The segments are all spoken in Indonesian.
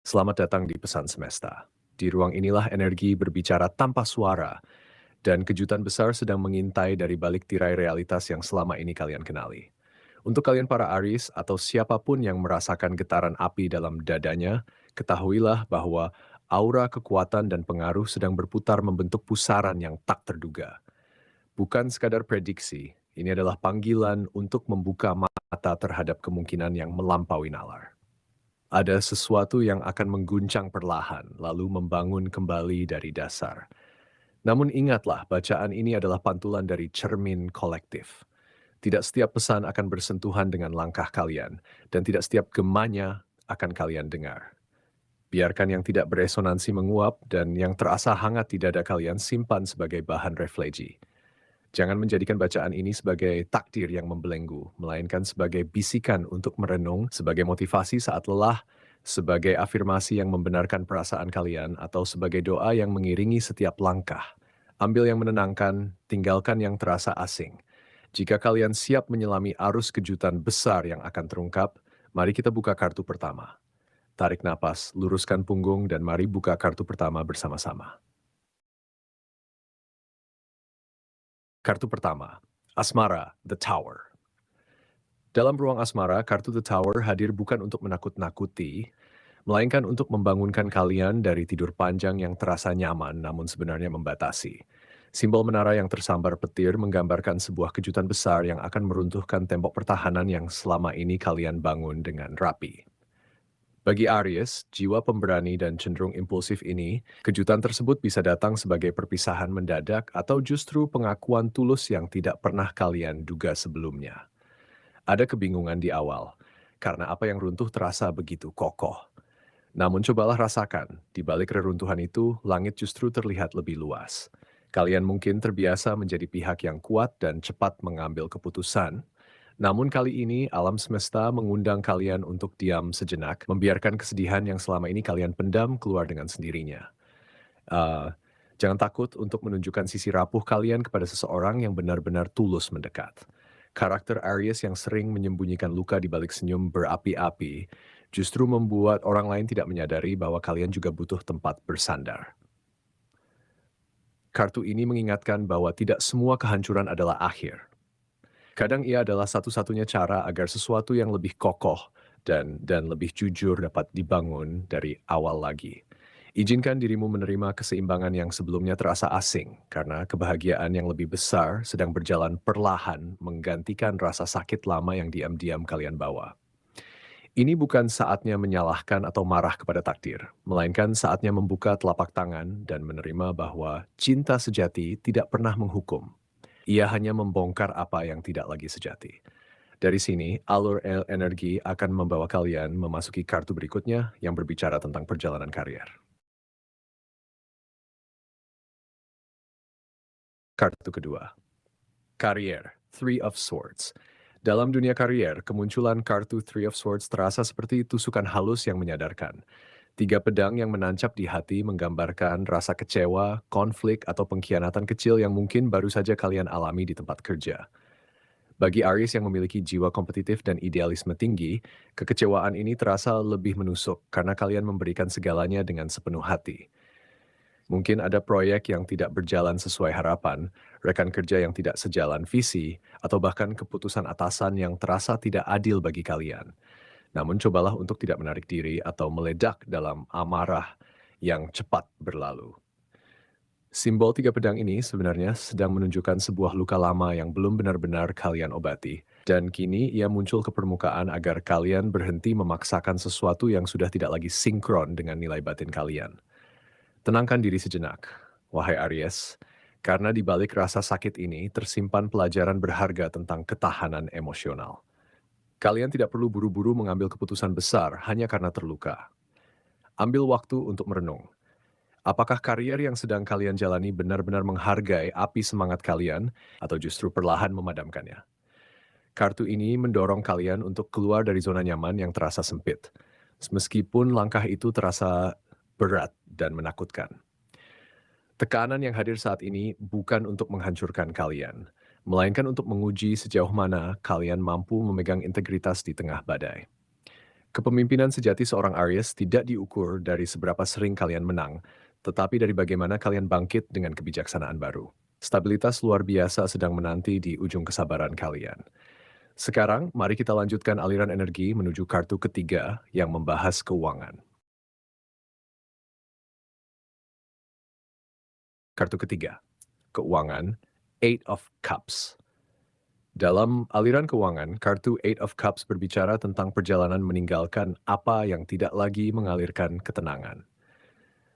Selamat datang di Pesan Semesta. Di ruang inilah energi berbicara tanpa suara, dan kejutan besar sedang mengintai dari balik tirai realitas yang selama ini kalian kenali. Untuk kalian para Aries atau siapapun yang merasakan getaran api dalam dadanya, ketahuilah bahwa aura kekuatan dan pengaruh sedang berputar membentuk pusaran yang tak terduga. Bukan sekadar prediksi, ini adalah panggilan untuk membuka mata terhadap kemungkinan yang melampaui nalar. Ada sesuatu yang akan mengguncang perlahan, lalu membangun kembali dari dasar. Namun ingatlah, bacaan ini adalah pantulan dari cermin kolektif. Tidak setiap pesan akan bersentuhan dengan langkah kalian, dan tidak setiap gemanya akan kalian dengar. Biarkan yang tidak beresonansi menguap, dan yang terasa hangat di dada kalian simpan sebagai bahan refleksi. Jangan menjadikan bacaan ini sebagai takdir yang membelenggu, melainkan sebagai bisikan untuk merenung, sebagai motivasi saat lelah, sebagai afirmasi yang membenarkan perasaan kalian, atau sebagai doa yang mengiringi setiap langkah. Ambil yang menenangkan, tinggalkan yang terasa asing. Jika kalian siap menyelami arus kejutan besar yang akan terungkap, mari kita buka kartu pertama. Tarik napas, luruskan punggung, dan mari buka kartu pertama bersama-sama. Kartu pertama, Asmara, The Tower. Dalam ruang asmara, kartu The Tower hadir bukan untuk menakut-nakuti, melainkan untuk membangunkan kalian dari tidur panjang yang terasa nyaman namun sebenarnya membatasi. Simbol menara yang tersambar petir menggambarkan sebuah kejutan besar yang akan meruntuhkan tembok pertahanan yang selama ini kalian bangun dengan rapi. Bagi Aries, jiwa pemberani dan cenderung impulsif ini, kejutan tersebut bisa datang sebagai perpisahan mendadak atau justru pengakuan tulus yang tidak pernah kalian duga sebelumnya. Ada kebingungan di awal, karena apa yang runtuh terasa begitu kokoh. Namun cobalah rasakan, di balik reruntuhan itu, langit justru terlihat lebih luas. Kalian mungkin terbiasa menjadi pihak yang kuat dan cepat mengambil keputusan, namun kali ini alam semesta mengundang kalian untuk diam sejenak, membiarkan kesedihan yang selama ini kalian pendam keluar dengan sendirinya. Uh, jangan takut untuk menunjukkan sisi rapuh kalian kepada seseorang yang benar-benar tulus mendekat. Karakter Aries yang sering menyembunyikan luka di balik senyum berapi-api justru membuat orang lain tidak menyadari bahwa kalian juga butuh tempat bersandar. Kartu ini mengingatkan bahwa tidak semua kehancuran adalah akhir. Kadang ia adalah satu-satunya cara agar sesuatu yang lebih kokoh dan lebih jujur dapat dibangun dari awal lagi. Izinkan dirimu menerima keseimbangan yang sebelumnya terasa asing, karena kebahagiaan yang lebih besar sedang berjalan perlahan menggantikan rasa sakit lama yang diam-diam kalian bawa. Ini bukan saatnya menyalahkan atau marah kepada takdir, melainkan saatnya membuka telapak tangan dan menerima bahwa cinta sejati tidak pernah menghukum. Ia hanya membongkar apa yang tidak lagi sejati. Dari sini, alur energi akan membawa kalian memasuki kartu berikutnya yang berbicara tentang perjalanan karier. Kartu kedua, karier, Three of Swords. Dalam dunia karier, kemunculan kartu Three of Swords terasa seperti tusukan halus yang menyadarkan. Tiga pedang yang menancap di hati menggambarkan rasa kecewa, konflik, atau pengkhianatan kecil yang mungkin baru saja kalian alami di tempat kerja. Bagi Aries yang memiliki jiwa kompetitif dan idealisme tinggi, kekecewaan ini terasa lebih menusuk karena kalian memberikan segalanya dengan sepenuh hati. Mungkin ada proyek yang tidak berjalan sesuai harapan, rekan kerja yang tidak sejalan visi, atau bahkan keputusan atasan yang terasa tidak adil bagi kalian. Namun cobalah untuk tidak menarik diri atau meledak dalam amarah yang cepat berlalu. Simbol tiga pedang ini sebenarnya sedang menunjukkan sebuah luka lama yang belum benar-benar kalian obati. Dan kini ia muncul ke permukaan agar kalian berhenti memaksakan sesuatu yang sudah tidak lagi sinkron dengan nilai batin kalian. Tenangkan diri sejenak, wahai Aries, karena di balik rasa sakit ini tersimpan pelajaran berharga tentang ketahanan emosional. Kalian tidak perlu buru-buru mengambil keputusan besar hanya karena terluka. Ambil waktu untuk merenung. Apakah karier yang sedang kalian jalani benar-benar menghargai api semangat kalian atau justru perlahan memadamkannya? Kartu ini mendorong kalian untuk keluar dari zona nyaman yang terasa sempit, meskipun langkah itu terasa berat dan menakutkan. Tekanan yang hadir saat ini bukan untuk menghancurkan kalian, melainkan untuk menguji sejauh mana kalian mampu memegang integritas di tengah badai. Kepemimpinan sejati seorang Aries tidak diukur dari seberapa sering kalian menang, tetapi dari bagaimana kalian bangkit dengan kebijaksanaan baru. Stabilitas luar biasa sedang menanti di ujung kesabaran kalian. Sekarang, mari kita lanjutkan aliran energi menuju kartu ketiga yang membahas keuangan. Kartu ketiga, keuangan, Eight of Cups. Dalam aliran keuangan, kartu Eight of Cups berbicara tentang perjalanan meninggalkan apa yang tidak lagi mengalirkan ketenangan.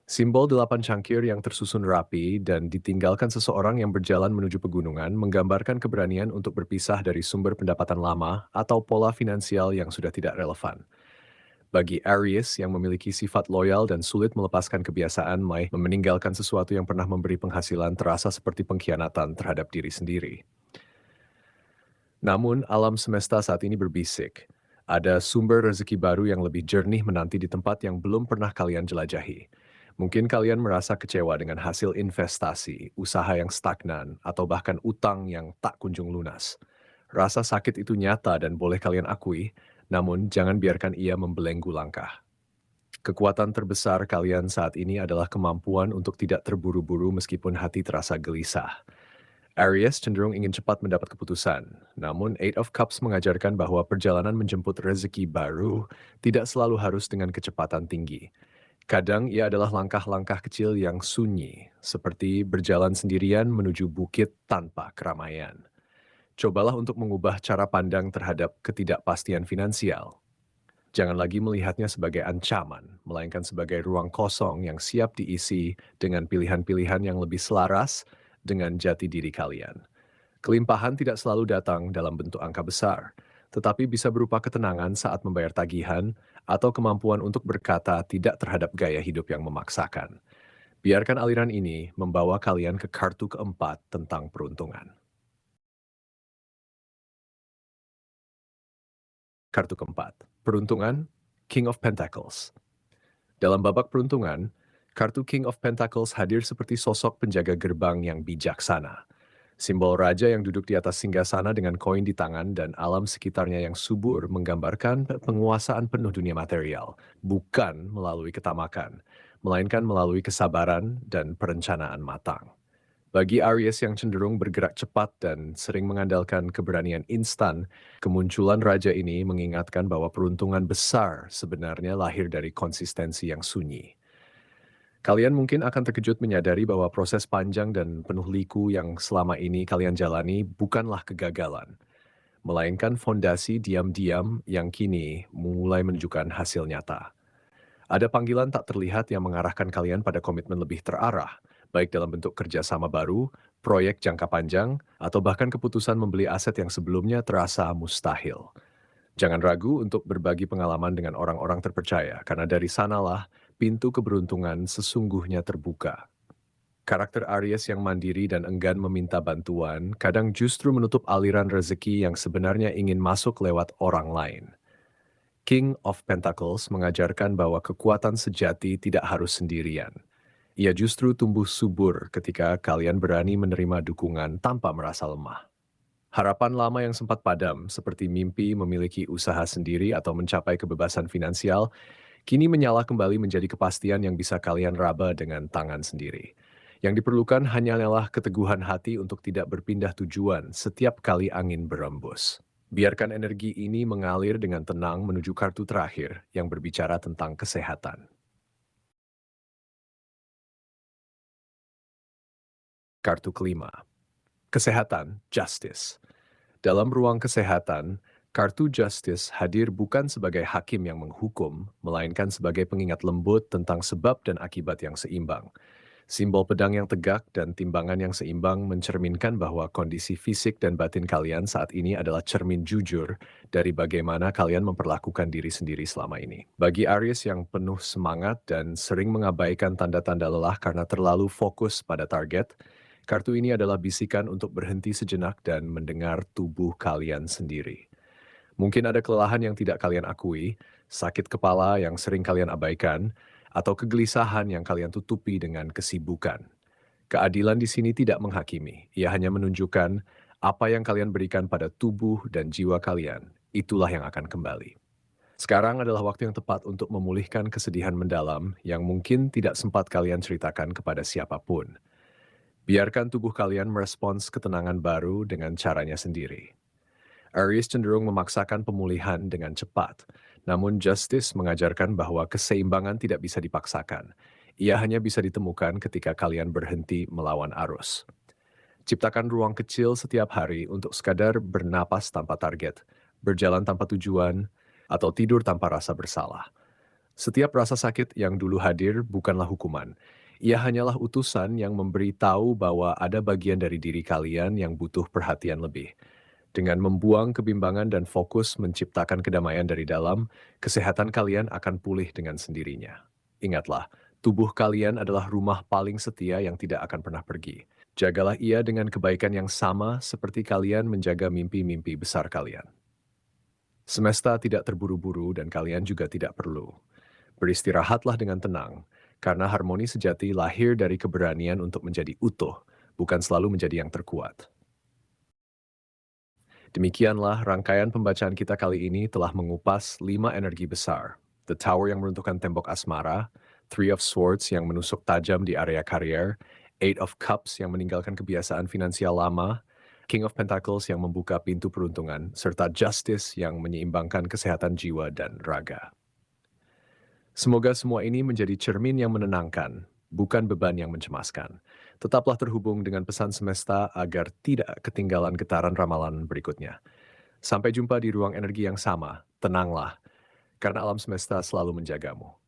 Simbol delapan cangkir yang tersusun rapi dan ditinggalkan seseorang yang berjalan menuju pegunungan menggambarkan keberanian untuk berpisah dari sumber pendapatan lama atau pola finansial yang sudah tidak relevan. Bagi Aries yang memiliki sifat loyal dan sulit melepaskan kebiasaan meninggalkan sesuatu yang pernah memberi penghasilan terasa seperti pengkhianatan terhadap diri sendiri. Namun, alam semesta saat ini berbisik. Ada sumber rezeki baru yang lebih jernih menanti di tempat yang belum pernah kalian jelajahi. Mungkin kalian merasa kecewa dengan hasil investasi, usaha yang stagnan, atau bahkan utang yang tak kunjung lunas. Rasa sakit itu nyata dan boleh kalian akui, namun jangan biarkan ia membelenggu langkah. Kekuatan terbesar kalian saat ini adalah kemampuan untuk tidak terburu-buru meskipun hati terasa gelisah. Aries cenderung ingin cepat mendapat keputusan, namun Eight of Cups mengajarkan bahwa perjalanan menjemput rezeki baru tidak selalu harus dengan kecepatan tinggi. Kadang ia adalah langkah-langkah kecil yang sunyi, seperti berjalan sendirian menuju bukit tanpa keramaian. Cobalah untuk mengubah cara pandang terhadap ketidakpastian finansial. Jangan lagi melihatnya sebagai ancaman, melainkan sebagai ruang kosong yang siap diisi dengan pilihan-pilihan yang lebih selaras dengan jati diri kalian. Kelimpahan tidak selalu datang dalam bentuk angka besar, tetapi bisa berupa ketenangan saat membayar tagihan atau kemampuan untuk berkata tidak terhadap gaya hidup yang memaksakan. Biarkan aliran ini membawa kalian ke kartu keempat tentang peruntungan. Kartu keempat, peruntungan, King of Pentacles. Dalam babak peruntungan, kartu King of Pentacles hadir seperti sosok penjaga gerbang yang bijaksana. Simbol raja yang duduk di atas singgasana dengan koin di tangan dan alam sekitarnya yang subur menggambarkan penguasaan penuh dunia material, bukan melalui ketamakan, melainkan melalui kesabaran dan perencanaan matang. Bagi Aries yang cenderung bergerak cepat dan sering mengandalkan keberanian instan, kemunculan raja ini mengingatkan bahwa peruntungan besar sebenarnya lahir dari konsistensi yang sunyi. Kalian mungkin akan terkejut menyadari bahwa proses panjang dan penuh liku yang selama ini kalian jalani bukanlah kegagalan, melainkan fondasi diam-diam yang kini mulai menunjukkan hasil nyata. Ada panggilan tak terlihat yang mengarahkan kalian pada komitmen lebih terarah, baik dalam bentuk kerjasama baru, proyek jangka panjang, atau bahkan keputusan membeli aset yang sebelumnya terasa mustahil. Jangan ragu untuk berbagi pengalaman dengan orang-orang terpercaya, karena dari sanalah pintu keberuntungan sesungguhnya terbuka. Karakter Aries yang mandiri dan enggan meminta bantuan kadang justru menutup aliran rezeki yang sebenarnya ingin masuk lewat orang lain. King of Pentacles mengajarkan bahwa kekuatan sejati tidak harus sendirian. Ia justru tumbuh subur ketika kalian berani menerima dukungan tanpa merasa lemah. Harapan lama yang sempat padam, seperti mimpi memiliki usaha sendiri atau mencapai kebebasan finansial, kini menyala kembali menjadi kepastian yang bisa kalian raba dengan tangan sendiri. Yang diperlukan hanyalah keteguhan hati untuk tidak berpindah tujuan setiap kali angin berembus. Biarkan energi ini mengalir dengan tenang menuju kartu terakhir yang berbicara tentang kesehatan. Kartu kelima, kesehatan, justice. Dalam ruang kesehatan, kartu justice hadir bukan sebagai hakim yang menghukum, melainkan sebagai pengingat lembut tentang sebab dan akibat yang seimbang. Simbol pedang yang tegak dan timbangan yang seimbang mencerminkan bahwa kondisi fisik dan batin kalian saat ini adalah cermin jujur dari bagaimana kalian memperlakukan diri sendiri selama ini. Bagi Aries yang penuh semangat dan sering mengabaikan tanda-tanda lelah karena terlalu fokus pada target, kartu ini adalah bisikan untuk berhenti sejenak dan mendengar tubuh kalian sendiri. Mungkin ada kelelahan yang tidak kalian akui, sakit kepala yang sering kalian abaikan, atau kegelisahan yang kalian tutupi dengan kesibukan. Keadilan di sini tidak menghakimi, ia hanya menunjukkan apa yang kalian berikan pada tubuh dan jiwa kalian, itulah yang akan kembali. Sekarang adalah waktu yang tepat untuk memulihkan kesedihan mendalam yang mungkin tidak sempat kalian ceritakan kepada siapapun. Biarkan tubuh kalian merespons ketenangan baru dengan caranya sendiri. Aries cenderung memaksakan pemulihan dengan cepat, namun Justice mengajarkan bahwa keseimbangan tidak bisa dipaksakan. Ia hanya bisa ditemukan ketika kalian berhenti melawan arus. Ciptakan ruang kecil setiap hari untuk sekadar bernapas tanpa target, berjalan tanpa tujuan, atau tidur tanpa rasa bersalah. Setiap rasa sakit yang dulu hadir bukanlah hukuman. Ia hanyalah utusan yang memberi tahu bahwa ada bagian dari diri kalian yang butuh perhatian lebih. Dengan membuang kebimbangan dan fokus menciptakan kedamaian dari dalam, kesehatan kalian akan pulih dengan sendirinya. Ingatlah, tubuh kalian adalah rumah paling setia yang tidak akan pernah pergi. Jagalah ia dengan kebaikan yang sama seperti kalian menjaga mimpi-mimpi besar kalian. Semesta tidak terburu-buru dan kalian juga tidak perlu. Beristirahatlah dengan tenang, karena harmoni sejati lahir dari keberanian untuk menjadi utuh, bukan selalu menjadi yang terkuat. Demikianlah rangkaian pembacaan kita kali ini telah mengupas 5 energi besar. The Tower yang meruntuhkan tembok asmara, Three of Swords yang menusuk tajam di area karier, Eight of Cups yang meninggalkan kebiasaan finansial lama, King of Pentacles yang membuka pintu peruntungan, serta Justice yang menyeimbangkan kesehatan jiwa dan raga. Semoga semua ini menjadi cermin yang menenangkan, bukan beban yang mencemaskan. Tetaplah terhubung dengan pesan semesta agar tidak ketinggalan getaran ramalan berikutnya. Sampai jumpa di ruang energi yang sama, tenanglah, karena alam semesta selalu menjagamu.